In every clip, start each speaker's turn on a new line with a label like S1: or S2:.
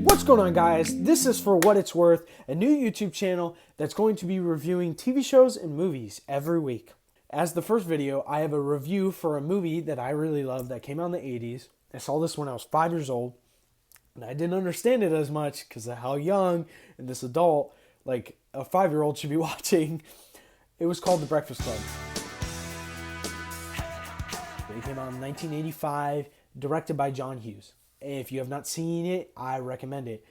S1: What's going on, guys? This is For What It's Worth, a new YouTube channel that's going to be reviewing TV shows and movies every week. As the first video, I have a review for a movie that I really love that came out in the 80s. I saw this when I was 5 years old, and I didn't understand it as much because of how young and this adult, like a 5-year-old, should be watching. It was called The Breakfast Club. It came out in 1985, directed by John Hughes. If you have not seen it, I recommend it.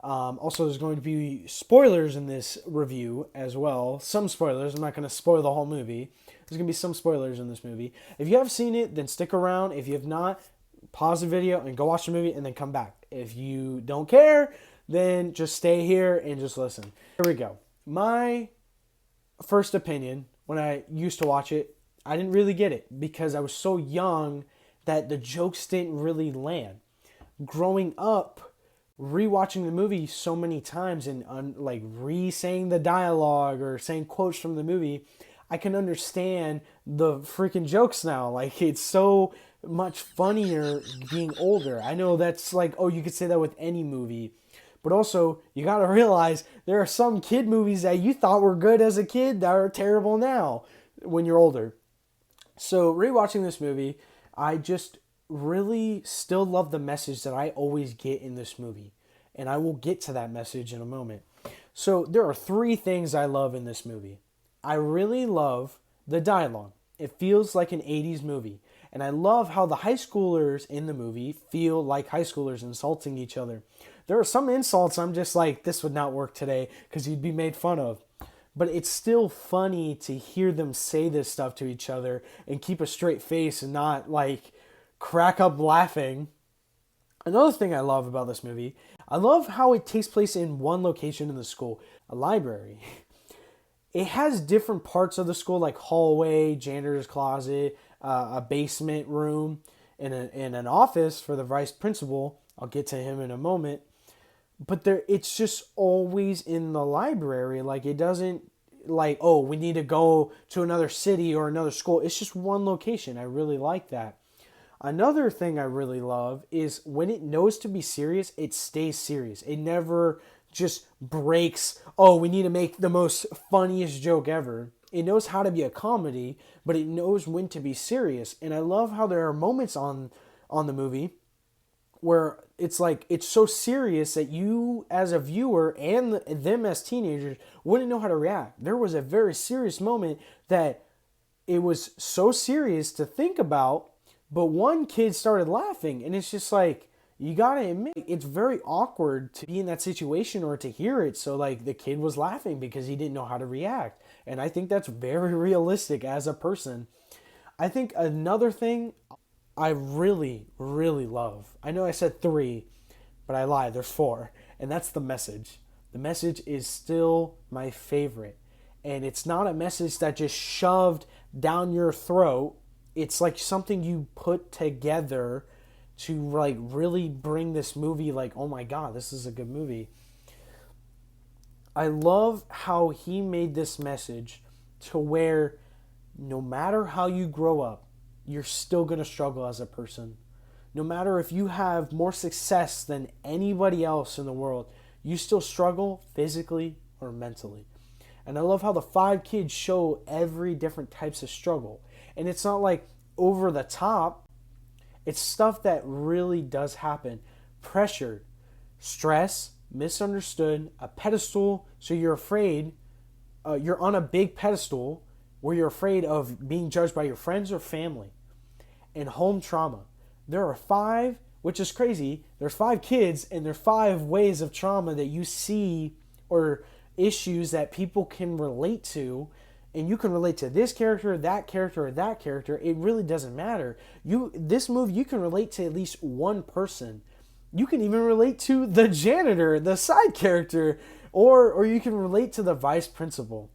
S1: Also, there's going to be spoilers in this review as well. Some spoilers. I'm not going to spoil the whole movie. There's going to be some spoilers in this movie. If you have seen it, then stick around. If you have not, pause the video and go watch the movie and then come back. If you don't care, then just stay here and just listen. Here we go. My first opinion, when I used to watch it, I didn't really get it because I was so young that the jokes didn't really land. Growing up, rewatching the movie so many times and re-saying the dialogue or saying quotes from the movie, I can understand the freaking jokes now. Like, it's so much funnier being older. I know that's like, oh, you could say that with any movie. But also, you got to realize there are some kid movies that you thought were good as a kid that are terrible now when you're older. So, rewatching this movie, I just really still love the message that I always get in this movie. And I will get to that message in a moment. So there are 3 things I love in this movie. I really love the dialogue. It feels like an 80s movie. And I love how the high schoolers in the movie feel like high schoolers insulting each other. There are some insults I'm just like, this would not work today because you'd be made fun of. But it's still funny to hear them say this stuff to each other and keep a straight face and not like crack up laughing. Another thing I love about this movie, I love how it takes place in one location in the school, a library. It has different parts of the school like hallway, janitor's closet, a basement room, and an office for the vice principal. I'll get to him in a moment. But it's just always in the library. Like, it doesn't like, oh, we need to go to another city or another school. It's just one location. I really like that. Another thing I really love is when it knows to be serious, it stays serious. It never just breaks, oh, we need to make the most funniest joke ever. It knows how to be a comedy, but it knows when to be serious. And I love how there are moments on the movie where it's like, it's so serious that you as a viewer and them as teenagers wouldn't know how to react. There was a very serious moment that it was so serious to think about, but one kid started laughing, and it's just like, you gotta admit, it's very awkward to be in that situation or to hear it. So like, the kid was laughing because he didn't know how to react. And I think that's very realistic as a person. I think another thing I really, really love, I know I said 3, but I lied, there's 4. And that's the message. The message is still my favorite. And it's not a message that just shoved down your throat. It's like something you put together to like really bring this movie like, oh my God, this is a good movie. I love how he made this message to where no matter how you grow up, you're still going to struggle as a person. No matter if you have more success than anybody else in the world, you still struggle physically or mentally. And I love how the 5 kids show every different types of struggle. And it's not like over the top. It's stuff that really does happen. Pressure, stress, misunderstood, a pedestal. So you're afraid, you're on a big pedestal where you're afraid of being judged by your friends or family. And home trauma. There are 5, which is crazy. There's 5 kids and there's 5 ways of trauma that you see or issues that people can relate to. And you can relate to this character, that character, or that character. It really doesn't matter. This movie, you can relate to at least one person. You can even relate to the janitor, the side character, or you can relate to the vice principal.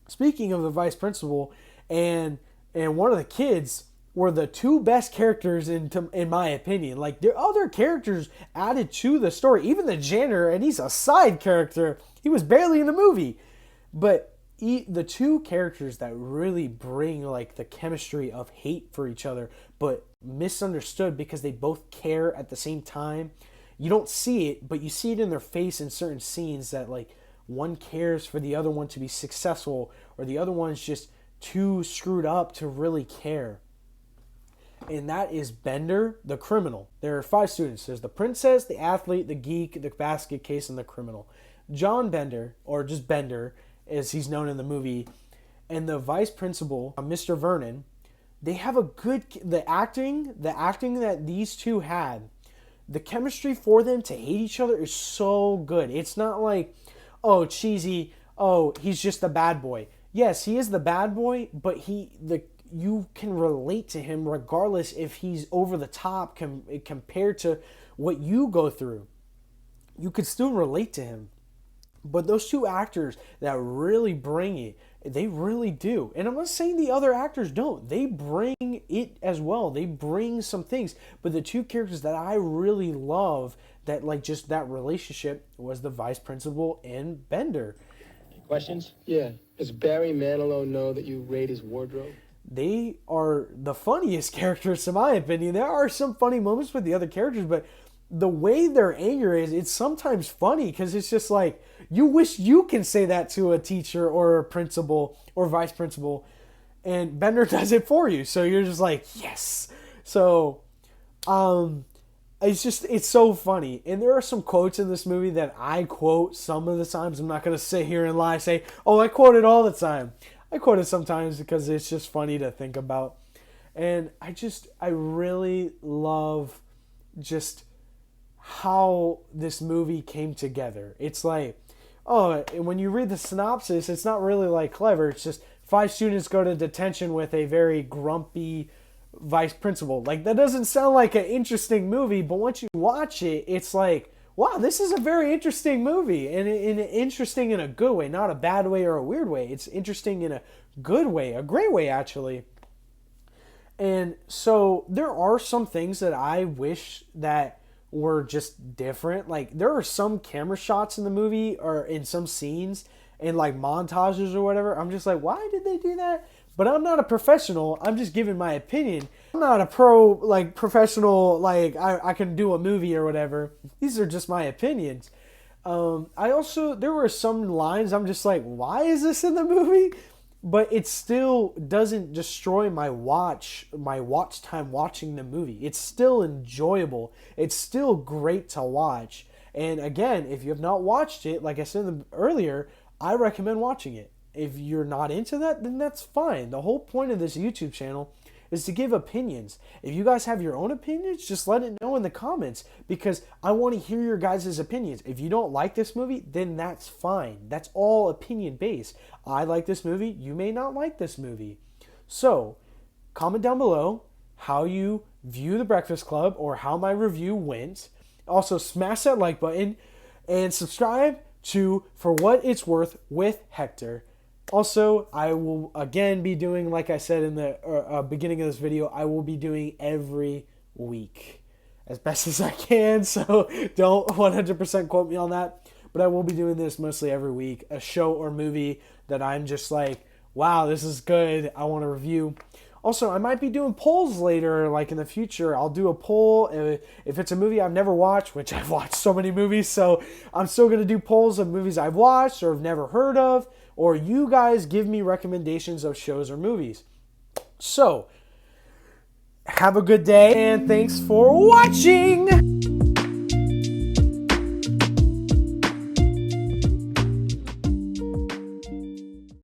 S1: Speaking of the vice principal and one of the kids were the 2 best characters in my opinion. Like, there are other characters added to the story. Even the janitor, and he's a side character. He was barely in the movie. But the two characters that really bring like the chemistry of hate for each other, but misunderstood because they both care at the same time. You don't see it, but you see it in their face in certain scenes that like one cares for the other one to be successful, or the other one's just too screwed up to really care. And that is Bender, the criminal. There are 5 students. There's the princess, the athlete, the geek, the basket case, and the criminal. John Bender, or just Bender, as he's known in the movie, and the vice principal, Mr. Vernon, they have a good... The acting that these two had, the chemistry for them to hate each other is so good. It's not like, oh, cheesy, oh, he's just the bad boy. Yes, he is the bad boy, but you can relate to him regardless if he's over the top compared to what you go through. You could still relate to him. But those two actors that really bring it, they really do. And I'm not saying the other actors don't. They bring it as well. They bring some things. But the two characters that I really love, that like just that relationship, was the vice principal and Bender.
S2: Questions? Yeah. Does Barry Manilow know that you raid his wardrobe?
S1: They are the funniest characters, in my opinion. There are some funny moments with the other characters, but the way their anger is, it's sometimes funny because it's just like, you wish you can say that to a teacher or a principal or vice principal, and Bender does it for you. So you're just like, yes. So, it's so funny. And there are some quotes in this movie that I quote some of the times. I'm not going to sit here and lie, say, oh, I quote it all the time. I quote it sometimes because it's just funny to think about. And I really love just how this movie came together. It's like, oh, when you read the synopsis, it's not really like clever. It's just 5 students go to detention with a very grumpy vice principal. Like, that doesn't sound like an interesting movie, but once you watch it, it's like, wow, this is a very interesting movie. And interesting in a good way, not a bad way or a weird way. It's interesting in a good way, a great way, actually. And so there are some things that I wish that were just different. Like, there are some camera shots in the movie or in some scenes and like montages or whatever. I'm just like, why did they do that? But I'm not a professional. I'm just giving my opinion. I'm not a professional, I can do a movie or whatever. These are just my opinions. There were some lines I'm just like, why is this in the movie? But it still doesn't destroy my watch time watching the movie. It's still enjoyable. It's still great to watch. And again, if you have not watched it, like I said earlier, I recommend watching it. If you're not into that, then that's fine. The whole point of this YouTube channel is to give opinions. If you guys have your own opinions, just let it know in the comments, because I want to hear your guys' opinions. If you don't like this movie, then that's fine. That's all opinion based. I like this movie. You may not like this movie. So, comment down below how you view The Breakfast Club or how my review went. Also, smash that like button and subscribe to For What It's Worth with Hector. Also, I will again be doing, like I said in the beginning of this video, I will be doing every week as best as I can. So don't 100% quote me on that. But I will be doing this mostly every week. A show or movie that I'm just like, wow, this is good, I want to review. Also, I might be doing polls later, like in the future. I'll do a poll if it's a movie I've never watched, which I've watched so many movies, so I'm still going to do polls of movies I've watched or have never heard of, or you guys give me recommendations of shows or movies. So, have a good day, and thanks for watching!